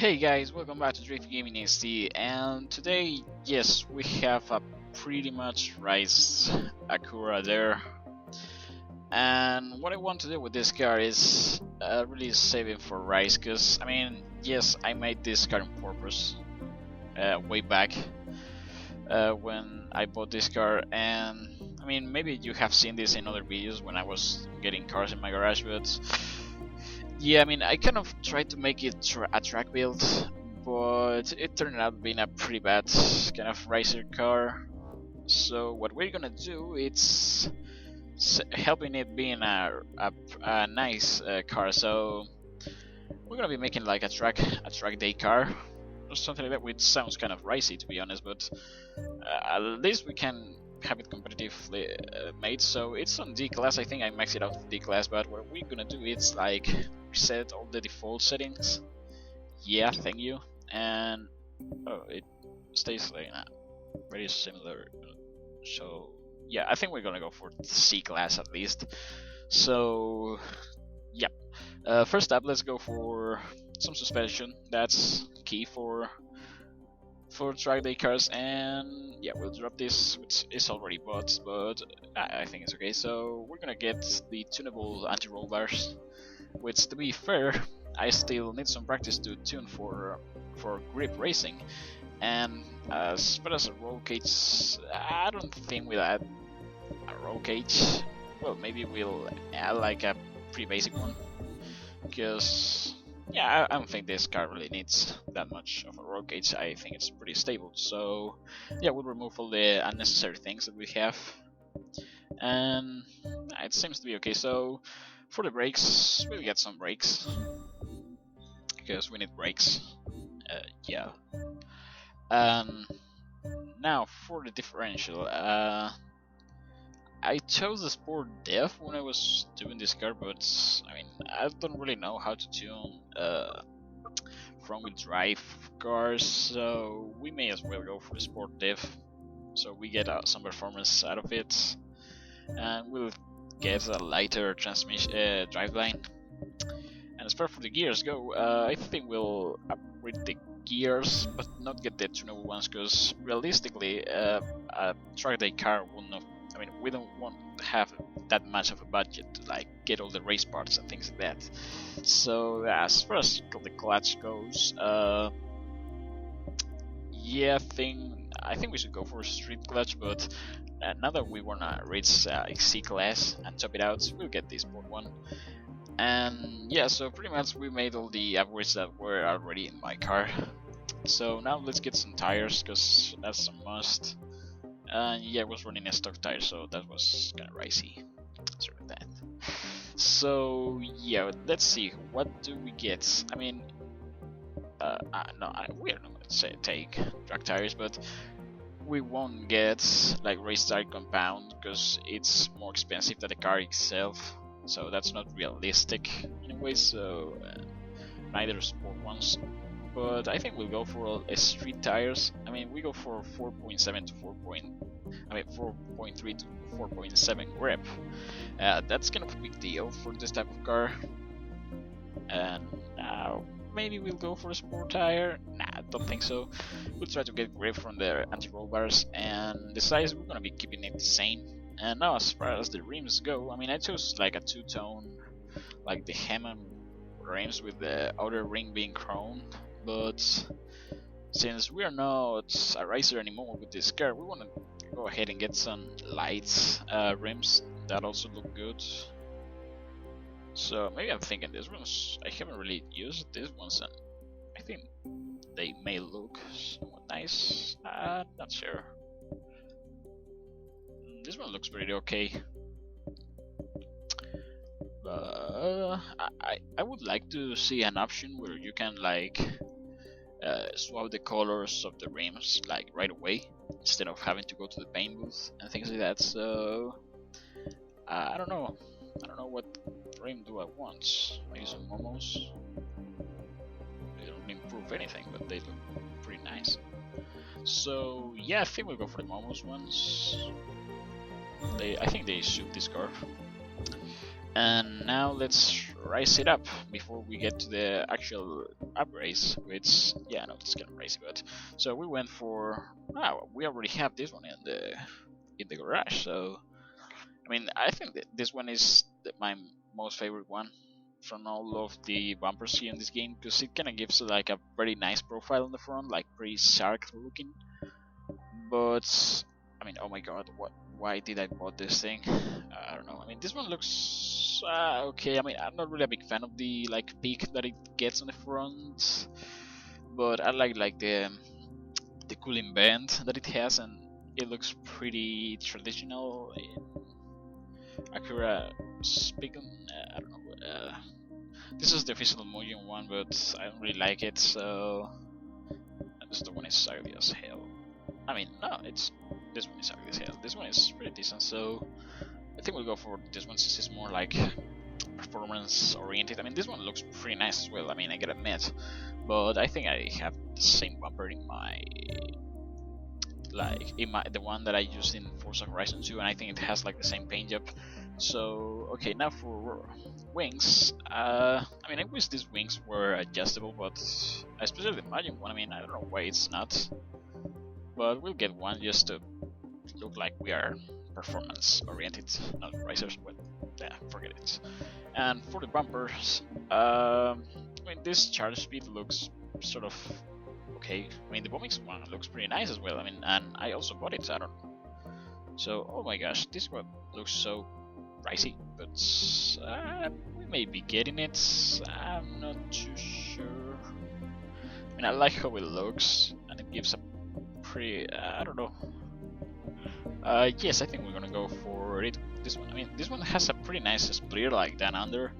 Hey guys, welcome back to Drift Gaming HD, and today, yes, we have a pretty much raised Acura there. And what I want to do with this car is really save it for race, because, I mean, yes, I made this car on purpose way back when I bought this car, and I mean, maybe you have seen this in other videos when I was getting cars in my garage, but yeah, I mean, I kind of tried to make it a track build, but it turned out being a pretty bad kind of racer car. So what we're gonna do is helping it being a nice car. So we're gonna be making like a track day car or something like that, which sounds kind of racy to be honest, but at least we can have it competitively made. So it's on D class. I think I maxed it out to D class, but what we're gonna do is like reset all the default settings. Yeah, thank you. And oh, it stays like very similar. So yeah, I think we're gonna go for C class at least. So yeah, first up, let's go for some suspension. That's key for track day cars, and yeah, we'll drop this, which is already bought, but I think it's okay. So we're gonna get the tunable anti-roll bars, which, to be fair, I still need some practice to tune for grip racing. And as far as a roll cage, I don't think we'll add a roll cage. Well, maybe we'll add like a pretty basic one, because yeah, I don't think this car really needs that much of a roll cage. I think it's pretty stable. So yeah, we'll remove all the unnecessary things that we have, and it seems to be okay. So for the brakes, we'll get some brakes, because we need brakes. Yeah. Now for the differential, I chose the Sport Def when I was doing this car, but I mean, I don't really know how to tune front-wheel drive cars, so we may as well go for the Sport Def, so we get some performance out of it, and we'll get a lighter transmission driveline. And as far for the gears go, I think we'll upgrade the gears, but not get the tunable ones, because realistically, a track day car will not. I mean, we don't want to have that much of a budget to like get all the race parts and things like that. So as far as the clutch goes, yeah, I think we should go for a street clutch, but now that we wanna reach C class and top it out, we'll get this board one. And yeah, so pretty much we made all the upgrades that were already in my car. So now let's get some tires, because that's a must. And yeah, I was running a stock tire, so that was kind of racy. Sorry about that. So yeah, let's see, what do we get? I mean, no, we are not going to take track tires, but we won't get like race tire compound, because it's more expensive than the car itself. So that's not realistic anyway. So neither sport ones. But I think we'll go for street tires. I mean, we go for 4.7 to 4.3 to 4.7 grip. That's kind of a big deal for this type of car. And now maybe we'll go for a sport tire. Nah, I don't think so. We'll try to get grip from the anti-roll bars, and the size we're gonna be keeping it the same. And now as far as the rims go, I mean, I chose like a two-tone, like the Hammond rims with the outer ring being chrome. But since we are not a racer anymore with this car, we want to go ahead and get some light rims that also look good. So maybe I'm thinking these ones, I haven't really used these ones, and I think they may look somewhat nice. Not sure. This one looks pretty okay. I would like to see an option where you can like swap the colors of the rims like right away, instead of having to go to the paint booth and things like that. So I don't know what rim do I want. Maybe some momos. They don't improve anything, but they look pretty nice. So yeah, I think we'll go for the momos ones. I think they suit this car. And now let's rise it up before we get to the actual upgrades, which, yeah, no, it's kind of crazy, but so we went for, wow, we already have this one in the garage, so I mean, I think that this one is my most favorite one from all of the bumpers here in this game, because it kind of gives like a very nice profile on the front, like pretty sharp looking. But I mean, oh my god, why did I bought this thing? I don't know. I mean, this one looks okay. I mean, I'm not really a big fan of the like peak that it gets on the front, but I like the cooling band that it has, and it looks pretty traditional in Acura speaking. I don't know. This is the official Mugen one, but I don't really like it, so this one is ugly as hell. I mean, no, this one is ugly as hell. This one is pretty decent, so I think we'll go for this one since it's more like performance oriented. I mean, this one looks pretty nice as well. I mean, I gotta admit, but I think I have the same bumper in my the one that I used in Forza Horizon 2, and I think it has like the same paint job. So okay, now for wings. I mean, I wish these wings were adjustable, but especially the Magic one. I mean, I don't know why it's not, but we'll get one just to look like we are performance oriented, not racers. But yeah, forget it. And for the bumpers, I mean, this charge speed looks sort of okay. I mean, the Bombix one looks pretty nice as well. I mean, and I also bought it, so I don't know. So, oh my gosh, this one looks so pricey, but we may be getting it. I'm not too sure. I mean, I like how it looks, and it gives a pretty, I don't know. Yes, I think we're gonna go for it. This one, I mean, this one has a pretty nice splitter like down under,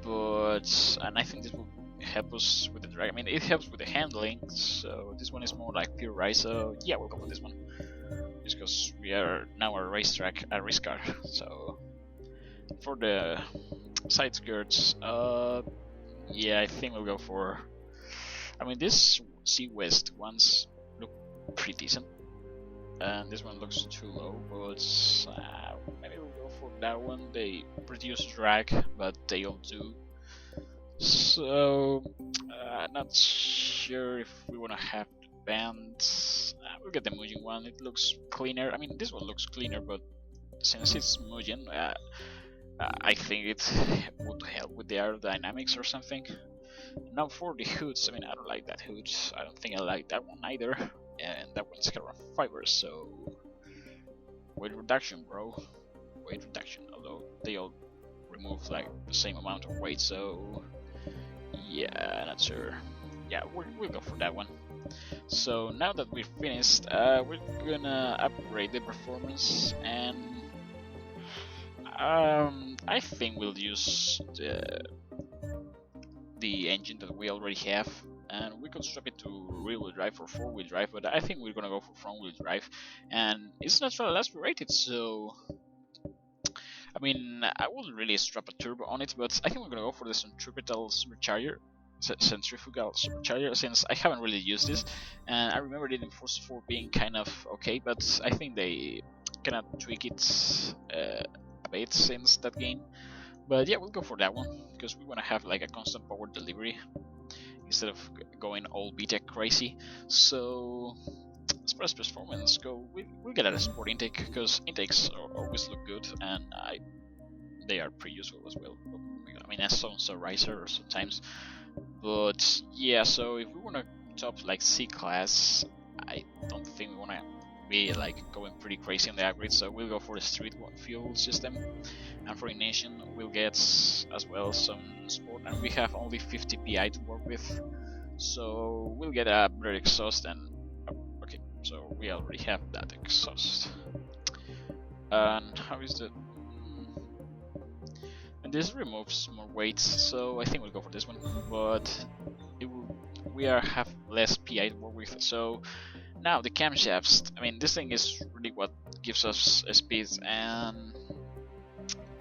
and I think this will help us with the drag. I mean, it helps with the handling, so this one is more like pure race, so yeah, we'll go for this one. Just because we are now a race car. So for the side skirts, yeah, I think we'll go for, I mean, this Sea West ones look pretty decent, and this one looks too low, but maybe we'll go for that one. They produce drag, but they all do. So not sure if we want to have the bands. We'll get the Mugen one. It looks cleaner. I mean, this one looks cleaner, but since it's Mugen, I think it would help with the aerodynamics or something. Now for the hoods, I mean, I don't like that hood. I don't think I like that one either, and that one's carbon fiber. So weight reduction, bro. Weight reduction. Although they all remove like the same amount of weight, so yeah, not sure. Yeah, we'll go for that one. So now that we've finished, we're gonna upgrade the performance, and I think we'll use the engine that we already have, and we could swap it to rear-wheel drive or four-wheel drive, but I think we're gonna go for front-wheel drive, and it's natural aspirated, so I mean, I wouldn't really strap a turbo on it, but I think we're gonna go for the centrifugal supercharger, since I haven't really used this, and I remember it in Forza 4 being kind of okay, but I think they kind of tweak it a bit since that game. But yeah, we'll go for that one because we want to have like a constant power delivery instead of going all VTEC crazy. So as far as performance go, we'll get a sport intake because intakes always look good, and they are pretty useful as well. I mean, as sounds a riser sometimes, but yeah. So if we want to top like C class, I don't think we want to be like going pretty crazy on the upgrade, so we'll go for the street fuel system, and for ignition we'll get as well some sport, and we have only 50 PI to work with, so we'll get a better exhaust, and okay, so we already have that exhaust. And how is the, and this removes more weight, so I think we'll go for this one, but it will, have less PI to work with. So now the camshafts, I mean, this thing is really what gives us speed, and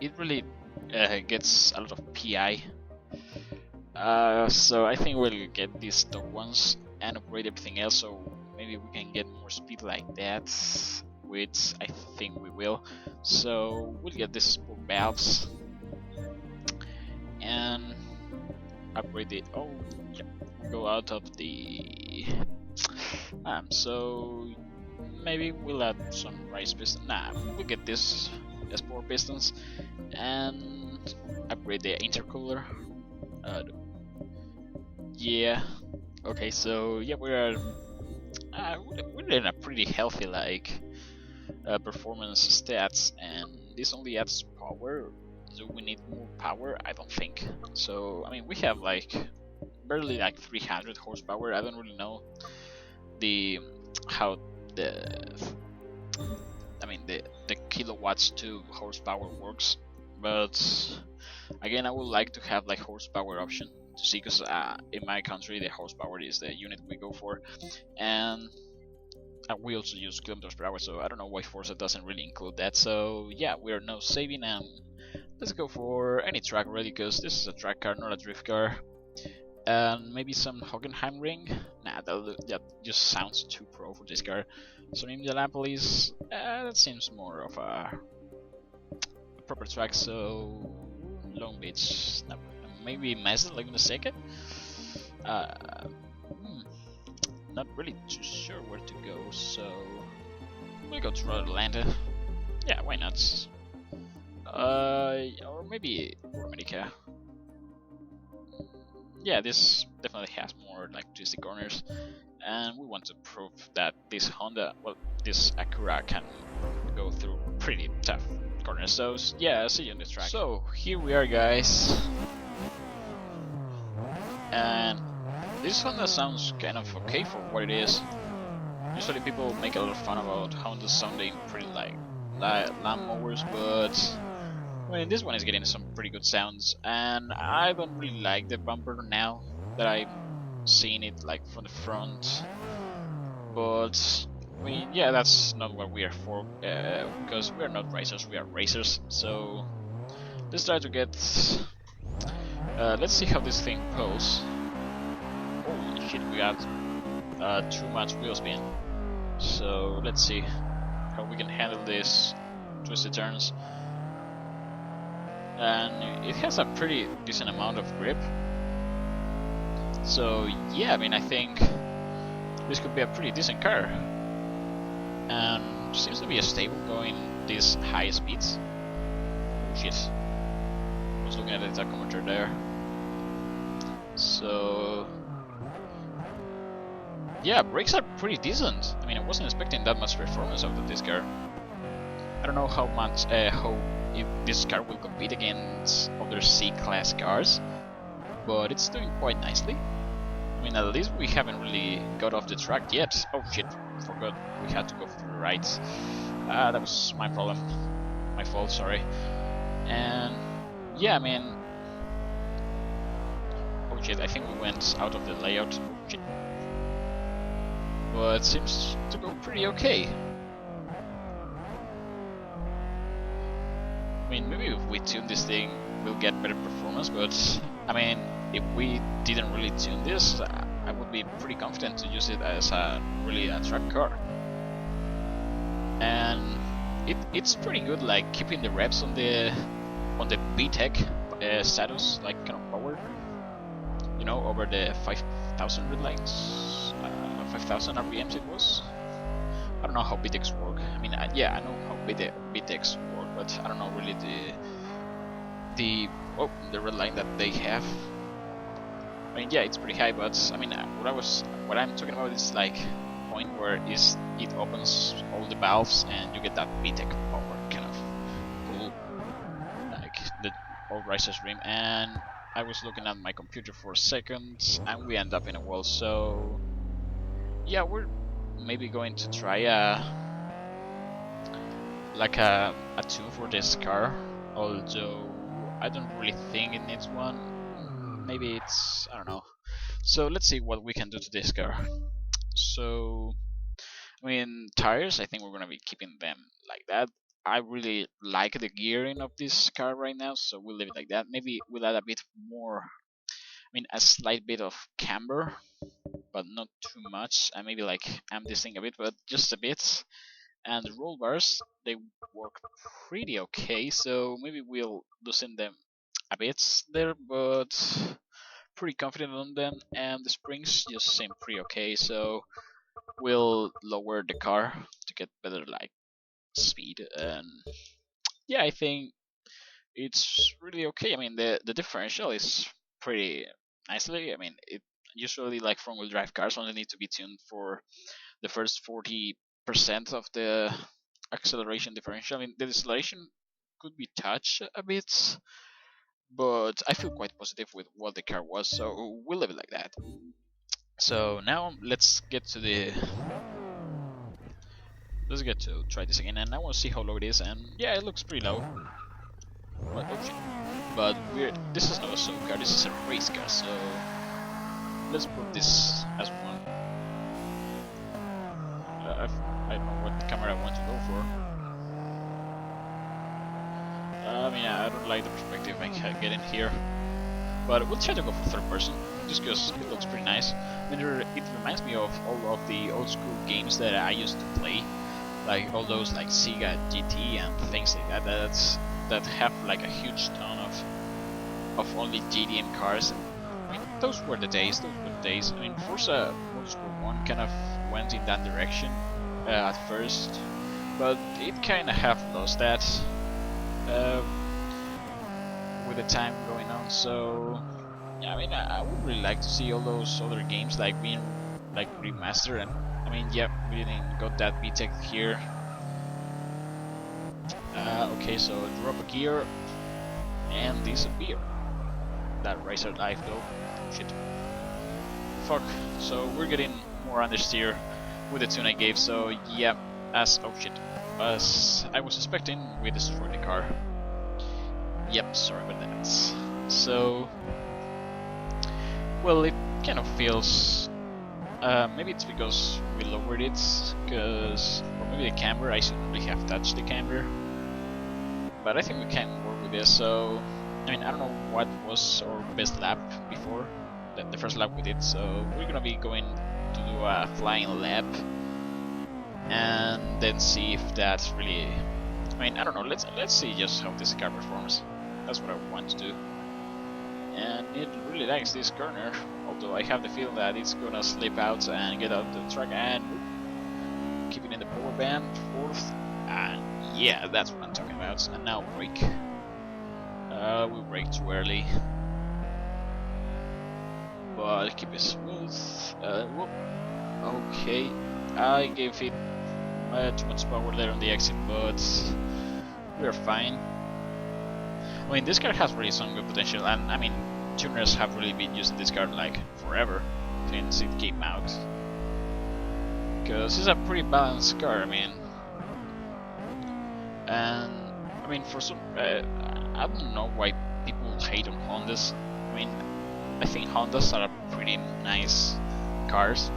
it really gets a lot of PI. So I think we'll get these stock ones and upgrade everything else, so maybe we can get more speed like that, which I think we will. So we'll get these sport valves, and upgrade it. Oh, yeah, go out of the so maybe we'll add some rice piston. Nah, we'll get this S4 pistons and upgrade the intercooler. Yeah. Okay, so yeah, we're in a pretty healthy like performance stats, and this only adds power. Do we need more power? I don't think. So I mean, we have like barely like 300 horsepower. I don't really know the how the the kilowatts to horsepower works, but again, I would like to have like horsepower option to see, because in my country the horsepower is the unit we go for, and we also use kilometers per hour, so I don't know why Forza doesn't really include that. So yeah, we're now saving, and let's go for any track really, because this is a track car, not a drift car. And maybe some Hockenheim ring. Nah, that just sounds too pro for this car. So Indianapolis, that seems more of a proper track. So Long Beach, no, maybe Mazda like in a second. Uh, not really too sure where to go, so we'll go to Atlanta. Yeah, why not? Or maybe America. Yeah, this definitely has more like twisty corners, and we want to prove that this this Acura can go through pretty tough corners. So yeah, I'll see you on this track. So here we are, guys, and this Honda sounds kind of okay for what it is. Usually people make a lot of fun about Honda sounding pretty like lawnmowers, but I mean, this one is getting some pretty good sounds, and I don't really like the bumper now that I'm seeing it like from the front. But I mean, yeah, that's not what we are for, because we are not racers, we are racers. So let's try to get. Let's see how this thing pulls. Holy shit, we got too much wheel spin. So let's see how we can handle this twisted turns. And it has a pretty decent amount of grip. So yeah, I mean, I think this could be a pretty decent car. And seems to be stable going these high speeds. Oh shit. I was looking at the tachometer there. So yeah, brakes are pretty decent. I mean, I wasn't expecting that much performance out of this car. I don't know how much, if this car will compete against other C-class cars, but it's doing quite nicely. I mean, at least we haven't really got off the track yet. Oh shit, forgot we had to go to the right. That was my problem, my fault, sorry. And yeah, I mean, oh shit, I think we went out of the layout. Oh, shit. But it seems to go pretty okay. I mean, maybe if we tune this thing, we'll get better performance, but I mean, if we didn't really tune this, I would be pretty confident to use it as a really a track car. And it's pretty good, like keeping the reps on the B-Tech status, like kind of power, you know, over the 5,000 red lines, 5,000 RPMs it was. I don't know how B-Techs work. I mean, yeah, I know how B-Techs work, but I don't know really the red line that they have. I mean, yeah, it's pretty high, but I mean, what I'm talking about is like point where it opens all the valves and you get that B-Tech power kind of cool, like the old Riser's Rim. And I was looking at my computer for a second, and we end up in a wall. So yeah, we're maybe going to try a tune for this car, although I don't really think it needs one. Maybe it's, I don't know. So let's see what we can do to this car. So I mean, tires, I think we're gonna be keeping them like that. I really like the gearing of this car right now, so we'll leave it like that. Maybe we'll add a bit more, I mean, a slight bit of camber, but not too much. And maybe like amp this thing a bit, but just a bit. And the roll bars, they work pretty okay, so maybe we'll loosen them a bit there, but pretty confident on them, and the springs just seem pretty okay, so we'll lower the car to get better like speed. And yeah, I think it's really okay. I mean, the differential is pretty nicely. I mean, it usually like front wheel drive cars only need to be tuned for the first 40% of the acceleration differential. I mean, the deceleration could be touched a bit, but I feel quite positive with what the car was, so we'll leave it like that. So now let's get to try this again, and I want to see how low it is. And yeah, it looks pretty low. What? Oh shit! But weird. This is not a show car. This is a race car. So let's put this as one. I don't know what camera I want to go for. I mean, I don't like the perspective I get in here, but we'll try to go for third person, just because it looks pretty nice. I mean, it reminds me of all of the old school games that I used to play, like all those like Sega GT and things like that. That have like a huge ton of only GDM cars. And I mean, those were the days. I mean, Forza Motorsport 1 kind of went in that direction at first, but it kind of have lost that with the time going on. So yeah, I mean, I would really like to see all those other games like being like remastered. And I mean, yeah, we didn't got that VTEC here. Okay, so drop a gear and disappear. That racer life though. Shit. Fuck. So we're getting more understeer with the tune I gave. So yeah, oh shit. As I was suspecting, we destroyed the car. Yep, sorry about that. So, well, it kind of feels. Maybe it's because we lowered it, or maybe the camber. I shouldn't really have touched the camber, but I think we can work with this. So, I mean, I don't know what was our best lap before the first lap we did. So we're gonna be going to do a flying lap, and then see if that's really. I mean, I don't know. Let's see just how this car performs. That's what I want to do. And it really likes this corner, although I have the feeling that it's gonna slip out and get out the track and keep it in the power band, fourth. And yeah, that's what I'm talking about. And now brake. We brake too early, but keep it smooth. Whoop. Okay, I gave it too much power there on the exit, but we're fine. I mean, this car has really some good potential, and I mean, tuners have really been using this car like forever since it came out. Because it's a pretty balanced car, I mean. And I mean, for some, I don't know why people hate on Hondas. I mean, I think Hondas are pretty nice cars.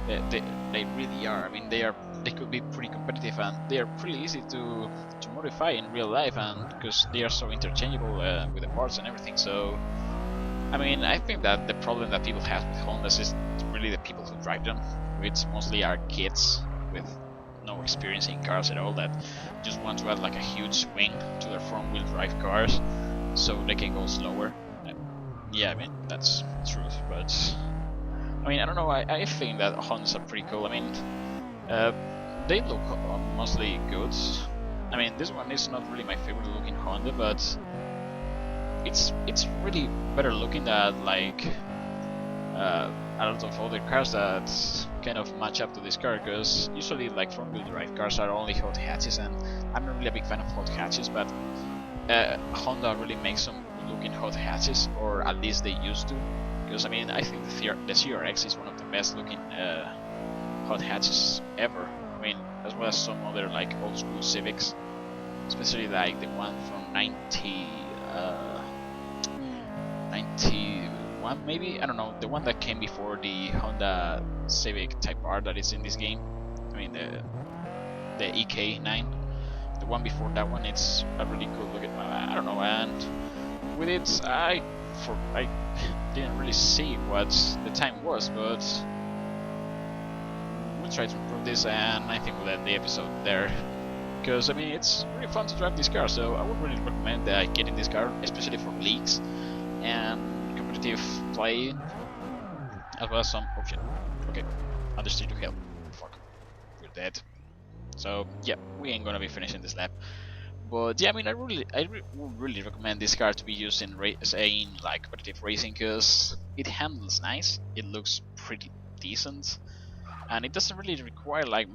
They really are. I mean, they could be pretty competitive, and they are pretty easy to modify in real life, and because they are so interchangeable with the parts and everything. So I mean, I think that the problem that people have with Hondas is really the people who drive them, which mostly are kids with no experience in cars at all, that just want to add like a huge swing to their front wheel drive cars so they can go slower. Yeah, I mean, that's the truth, but I mean, I don't know, I think that Hondas are pretty cool. I mean, they look mostly good. I mean, this one is not really my favorite looking Honda, but it's really better looking than like a lot of other cars that kind of match up to this car, because usually like front wheel drive cars are only hot hatches, and I'm not really a big fan of hot hatches, but Honda really makes some good looking hot hatches, or at least they used to. Because I mean, I think the CRX is one of the best looking hot hatches ever. I mean, as well as some other like old school Civics, especially like the one from 91 maybe, I don't know, the one that came before the Honda Civic Type R that is in this game. I mean the EK9, the one before that one, it's a really cool look. I don't know, and with it I didn't really see what the time was, but we'll try to improve this, and I think we'll end the episode there. because I mean it's really fun to drive this car. So I would really recommend getting this car, especially for leagues and competitive play, as well as some. Oh shit. Okay, understood to help. Fuck, we're dead. So yeah, we ain't gonna be finishing this lap. But yeah, I mean, would really recommend this car to be used in like competitive racing because it handles nice, it looks pretty decent, and it doesn't really require like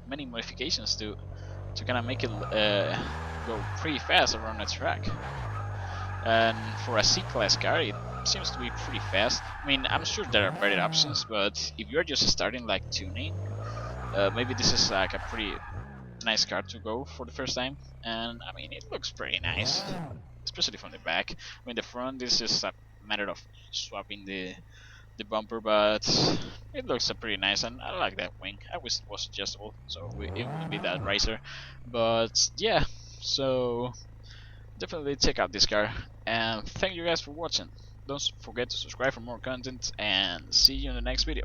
many modifications to kind of make it go pretty fast around a track. And for a C-class car, it seems to be pretty fast. I mean, I'm sure there are better options, but if you're just starting like tuning, maybe this is like a pretty nice car to go for the first time. And I mean, it looks pretty nice, especially from the back. I mean, the front is just a matter of swapping the bumper, but it looks pretty nice, and I like that wing. I wish it was adjustable, so it wouldn't be that riser. But yeah, so definitely check out this car, and thank you guys for watching. Don't forget to subscribe for more content, and see you in the next video.